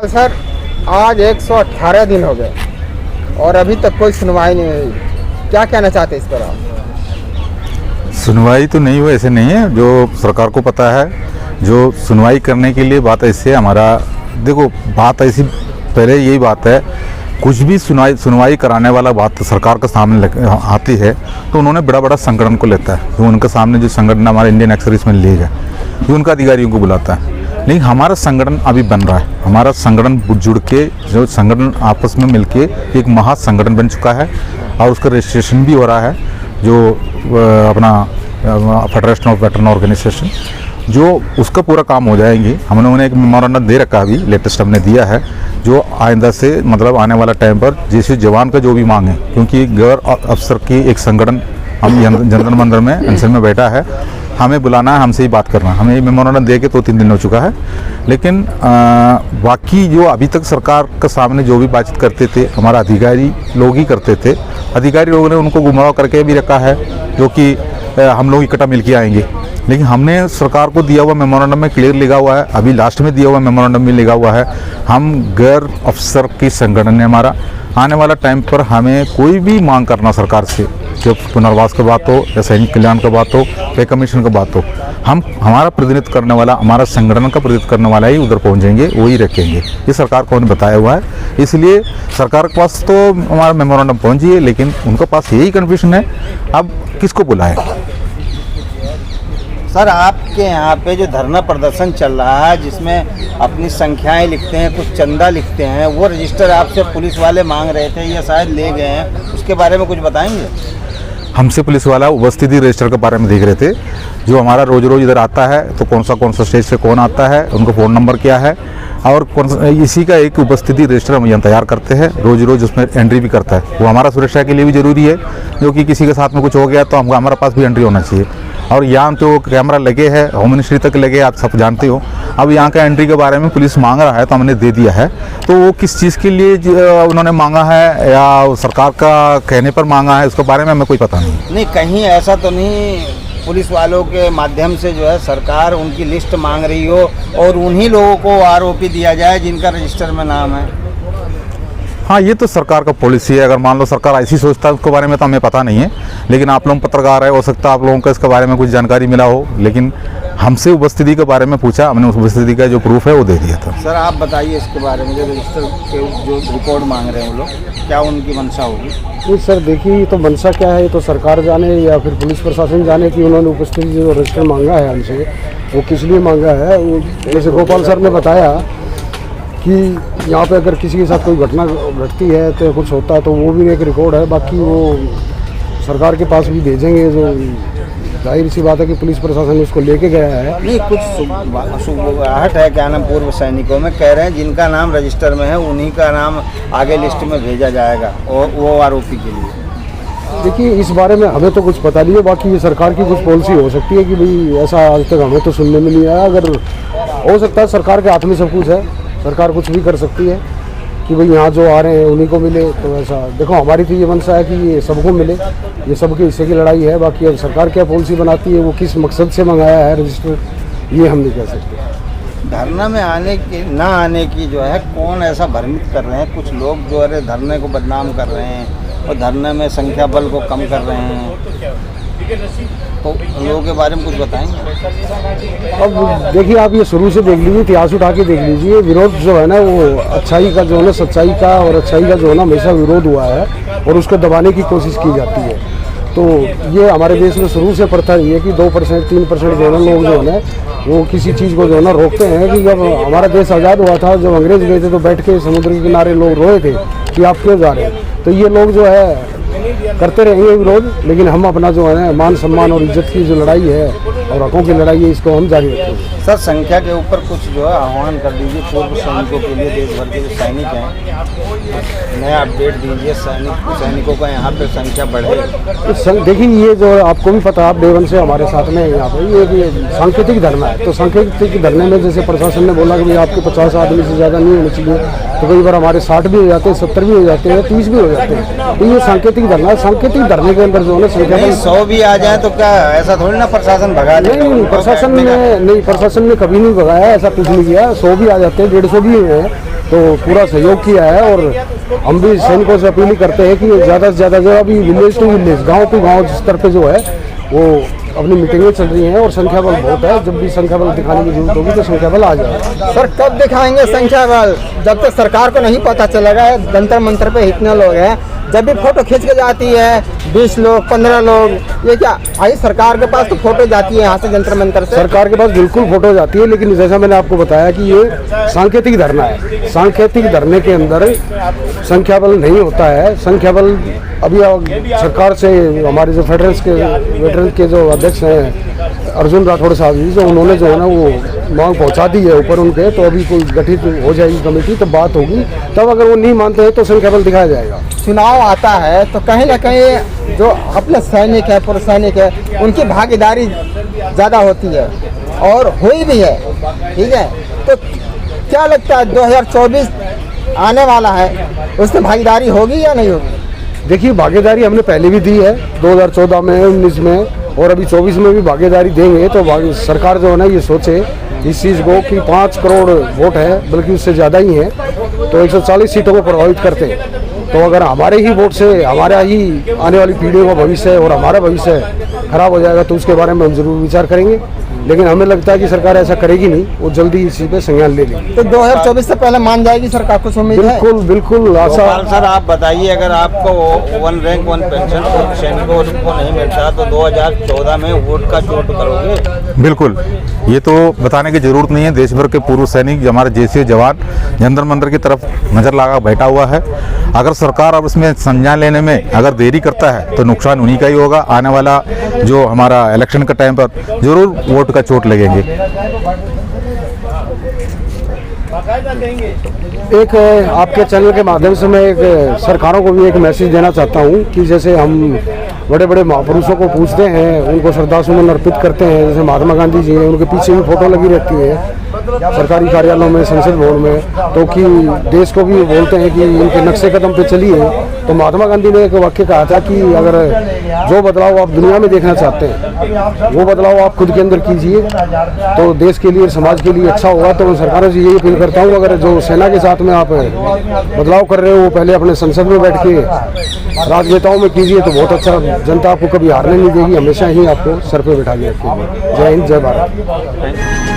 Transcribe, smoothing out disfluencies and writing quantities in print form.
Sir आज 118 दिन हो गए और अभी तक कोई सुनवाई नहीं हुई। क्या कहना चाहते हैं इस पर आप? सुनवाई तो नहीं हुई, ऐसे नहीं है। जो सरकार को पता है, जो सुनवाई करने के लिए बात ऐसे हमारा देखो, बात ऐसी पहले यही बात है, कुछ भी सुनवाई कराने वाला बात तो सरकार के सामने आती है तो उन्होंने बड़ा बड़ा संगठन को लेता है। जो उनके सामने जो संगठन हमारा इंडियन एक्स सर्विसमैन लीग है, जो उनका अधिकारियों को बुलाता है। लेकिन हमारा संगठन अभी बन रहा है, हमारा संगठन जुड़ के, जो संगठन आपस में मिलके एक महासंगठन बन चुका है और उसका रजिस्ट्रेशन भी हो रहा है, जो अपना फेडरेशन ऑफ वेटरन ऑर्गेनाइजेशन, जो उसका पूरा काम हो जाएंगे। हमने उन्हें एक मेमोरेंडम दे रखा, अभी लेटेस्ट हमने दिया है, जो आइंदा से मतलब आने वाला टाइम पर जैसे जवान का जो भी मांग है, क्योंकि गैर अफसर की एक संगठन हम जंतर मंदिर में अनशन में बैठा है, हमें बुलाना है, हमसे ही बात करना है। हमें ये मेमोरेंडम दे के 2-3 दिन हो चुका है। लेकिन बाकी जो अभी तक सरकार के सामने जो भी बातचीत करते थे, हमारा अधिकारी लोग ही करते थे। अधिकारी लोगों ने उनको गुमराह करके भी रखा है, जो कि हम लोग इकट्ठा मिल के आएंगे। लेकिन हमने सरकार को दिया हुआ मेमोरेंडम में क्लियर लिखा हुआ है, अभी लास्ट में दिया हुआ मेमोरेंडम में लिखा हुआ है, हम गैर अफसर की संगठन है हमारा। आने वाला टाइम पर हमें कोई भी मांग करना सरकार से, जब पुनर्वास की बात हो या सैनिक कल्याण की बात हो, पे कमीशन की बात हो, हम हमारा प्रतिनिधित्व करने वाला, हमारा संगठन का प्रतिनिधित्व करने वाला ही उधर पहुंचेंगे, वही रखेंगे। ये सरकार को उन्हें बताया हुआ है। इसलिए सरकार के पास तो हमारा मेमोरेंडम पहुंची है, लेकिन उनके पास यही कन्फ्यूजन है, अब किसको बुलाएं। सर आपके यहाँ पे जो धरना प्रदर्शन चल रहा है, जिसमें अपनी संख्याएं लिखते हैं, कुछ चंदा लिखते हैं, वो रजिस्टर आपसे पुलिस वाले मांग रहे थे या शायद ले गए हैं, उसके बारे में कुछ बताएंगे? हमसे पुलिस वाला उपस्थिति रजिस्टर के बारे में देख रहे थे। जो हमारा रोज रोज इधर आता है तो कौन सा स्टेज से कौन आता है, उनका फ़ोन नंबर क्या है, और इसी का एक उपस्थिति रजिस्टर हम यहाँ तैयार करते हैं। रोज रोज उसमें एंट्री भी करता है। वो हमारा सुरक्षा के लिए भी ज़रूरी है, जो कि किसी के साथ में कुछ हो गया तो हमारे पास भी एंट्री होना चाहिए। और यहाँ तो कैमरा लगे हैं, होम मिनिस्ट्री तक लगे, आप सब जानते हो। अब यहाँ का एंट्री के बारे में पुलिस मांग रहा है तो हमने दे दिया है। तो वो किस चीज़ के लिए उन्होंने मांगा है या सरकार का कहने पर मांगा है, उसके बारे में हमें कोई पता नहीं। कहीं ऐसा तो नहीं पुलिस वालों के माध्यम से जो है सरकार उनकी लिस्ट मांग रही हो और उन्हीं लोगों को आरोपी दिया जाए जिनका रजिस्टर में नाम है? हाँ, ये तो सरकार का पॉलिसी है। अगर मान लो सरकार ऐसी सोचता है, उसके बारे में तो हमें पता नहीं है। लेकिन आप लोग पत्रकार है, हो सकता है आप लोगों को इसके बारे में कुछ जानकारी मिला हो। लेकिन हमसे उपस्थिति के बारे में पूछा, हमने उस उपस्थिति का जो प्रूफ है वो दे दिया था। सर आप बताइए इसके बारे में, जो रजिस्टर के जो रिकॉर्ड मांग रहे हैं वो लोग, क्या उनकी मंशा होगी? नहीं सर, देखिए ये तो मंशा क्या है, ये तो सरकार जाने या फिर पुलिस प्रशासन जाने कि उन्होंने उपस्थिति जो रजिस्टर मांगा है हमसे, वो किस लिए मांगा है। वो जैसे गोपाल सर ने बताया कि यहाँ पे अगर किसी के साथ कोई घटना घटती है तो कुछ होता है तो वो भी एक रिकॉर्ड है। बाकी वो सरकार के पास भी भेजेंगे, जो जाहिर सी बात है कि पुलिस प्रशासन उसको लेके गया है। नहीं, कुछ सुबहट है, क्या नाम, पूर्व सैनिकों में कह रहे हैं जिनका नाम रजिस्टर में है उन्हीं का नाम आगे लिस्ट में भेजा जाएगा और वो आरोपी के लिए। देखिए इस बारे में हमें तो कुछ पता नहीं है। बाकी ये सरकार की कुछ पॉलिसी हो सकती है कि भाई ऐसा आज तक हमें तो सुनने में नहीं आया। अगर हो सकता है सरकार के हाथ में सब कुछ है, सरकार कुछ भी कर सकती है कि भाई यहाँ जो आ रहे हैं उन्हीं को मिले। तो ऐसा देखो, हमारी तो ये मंशा है कि ये सबको मिले, ये सबके हिस्से की लड़ाई है। बाकी अब सरकार क्या पॉलिसी बनाती है, वो किस मकसद से मंगाया है रजिस्टर, ये हम नहीं कह सकते। धरना में आने की ना आने की जो है कौन ऐसा भ्रमित कर रहे हैं? कुछ लोग जो है धरने को बदनाम कर रहे हैं और धरने में संख्या बल को कम कर रहे हैं, तो लोगों के बारे में कुछ बताएंगे? अब देखिए, आप ये शुरू से देख लीजिए, इतिहास उठा के देख लीजिए। विरोध जो है ना, वो अच्छाई का जो है ना, सच्चाई का और अच्छाई का जो है ना हमेशा विरोध हुआ है और उसको दबाने की कोशिश की जाती है। तो ये हमारे देश में शुरू से प्रथा ये है कि 2% 3% जो है ना लोग जो है ना वो किसी चीज़ को जो है ना रोकते हैं। कि जब हमारा देश आज़ाद हुआ था, जब अंग्रेज गए थे तो बैठ के समुद्र के किनारे लोग रोए थे कि आप क्यों जा रहे हैं। तो ये लोग जो है करते रहेंगे विरोध, लेकिन हम अपना जो है मान सम्मान और इज्जत की जो लड़ाई है और हकों की लड़ाई है, इसको हम जारी रखेंगे। सर संख्या के ऊपर कुछ जो है आह्वान कर दीजिए पूर्व सैनिकों के लिए, देश भर के जो सैनिक हैं, नया अपडेट दीजिए। सैनिकों का यहाँ पे संख्या बढ़े। देखिए ये जो आपको भी पता, आप डे 1 से हमारे साथ में यहाँ पे ये सांकेतिक धरना है। तो सांकेतिक धरने में जैसे प्रशासन ने बोला कि भाई आपके 50 आदमी से ज़्यादा नहीं होने चाहिए, तो कई बार हमारे 60 भी हो जाते हैं, 70 भी हो जाते हैं, 30 भी हो जाते हैं। तो ये सांकेतिक धरना है। सांकेतिक धरने के अंदर जो है ना संख्या 100 भी आ जाए तो क्या ऐसा थोड़ी ना प्रशासन भगा ले? नहीं, प्रशासन ने कभी नहीं भगाया, ऐसा कुछ नहीं किया। 100 भी आ जाते हैं, 150 भी हैं, तो पूरा सहयोग किया है। और हम भी सैनिकों से अपील करते हैं कि ज़्यादा से ज़्यादा जो अभी विलेज टू विलेज, गांव टू गांव स्तर पे जो है वो अपनी मीटिंगें चल रही हैं और संख्या बल बहुत है। जब भी संख्या बल दिखाने की जरूरत होगी तो संख्या बल आ जाएगा। सर कब दिखाएंगे संख्या बल? जब तक सरकार को नहीं पता चलेगा जंतर मंतर पे इतने लोग हैं, जब भी फोटो खींच के जाती है 20 लोग 15 लोग, ये क्या आई सरकार के पास तो फोटो जाती है यहाँ से जंतर मंतर से? सरकार के पास बिल्कुल फोटो जाती है, लेकिन जैसा मैंने आपको बताया कि ये सांकेतिक धरना है। सांकेतिक धरने के अंदर संख्या बल नहीं होता है। संख्या बल अभी सरकार से हमारे जो फेडरल के जो अध्यक्ष हैं अर्जुन राठौड़ साहब जी, जो उन्होंने जो है ना वो मांग पहुंचा दी है ऊपर उनके, तो अभी कोई गठित हो जाएगी कमेटी, तब बात होगी। तब अगर वो नहीं मानते हैं तो संख्या बल दिखाया जाएगा। चुनाव आता है तो कहीं ना कहीं जो अपने सैनिक है, पूर्व सैनिक है, उनकी भागीदारी ज़्यादा होती है और हुई भी है, ठीक है। तो क्या लगता है 2024 आने वाला है, उसमें भागीदारी होगी या नहीं होगी? देखिए, भागीदारी हमने पहले भी दी है 2014 में, 19 में और अभी 24 में भी भागीदारी देंगे। तो सरकार जो है ना ये सोचे इस चीज़ को कि 5 करोड़ वोट है, बल्कि उससे ज़्यादा ही है, तो 140 सीटों को प्रभावित करते हैं। तो अगर हमारे ही वोट से हमारा ही आने वाली पीढ़ियों का भविष्य और हमारा भविष्य खराब हो जाएगा तो उसके बारे में हम जरूर विचार करेंगे। लेकिन हमें लगता है कि सरकार ऐसा करेगी नहीं, वो जल्दी इसी पे संज्ञान ले लेगी। तो 2024 से पहले मान जाएगी सरकार, कुछ उम्मीद है? बिल्कुल बिल्कुल आशा। गोपाल सर आप बताइए, अगर आपको 1 रैंक 1 पेंशन सैनिकों को नहीं मिलता तो 2014 में वोट का चोट करोगे? बिल्कुल, ये तो बताने की जरूरत नहीं है। देश भर के पूर्व सैनिक, हमारे जैसे जवान जंतर मंतर की तरफ नजर लगा बैठा हुआ है। अगर सरकार अब इसमें संज्ञान लेने में अगर देरी करता है तो नुकसान उन्हीं का ही होगा। आने वाला जो हमारा इलेक्शन का टाइम पर जरूर वोट का चोट लगेंगे। एक आपके चैनल के माध्यम से मैं एक सरकारों को भी एक मैसेज देना चाहता हूँ कि जैसे हम बड़े बड़े महापुरुषों को पूछते हैं, उनको श्रद्धासुमन अर्पित करते हैं, जैसे महात्मा गांधी जी हैं, उनके पीछे भी फोटो लगी रहती है सरकारी कार्यालयों में, संसद भवन में, तो कि देश को भी बोलते हैं कि इनके नक्शे कदम पे चलिए। तो महात्मा गांधी ने एक वाक्य कहा था कि अगर जो बदलाव आप दुनिया में देखना चाहते हैं वो बदलाव आप खुद के अंदर कीजिए तो देश के लिए, समाज के लिए अच्छा होगा। तो मैं सरकारों से यही अपील करता हूँ, अगर जो सेना के साथ में आप बदलाव कर रहे हो वो पहले अपने संसद में बैठ के राजनेताओं में कीजिए तो बहुत अच्छा। जनता आपको कभी हारने नहीं देगी, हमेशा ही आपको सर पे बैठा के रखेगी। जय हिंद, जय भारत।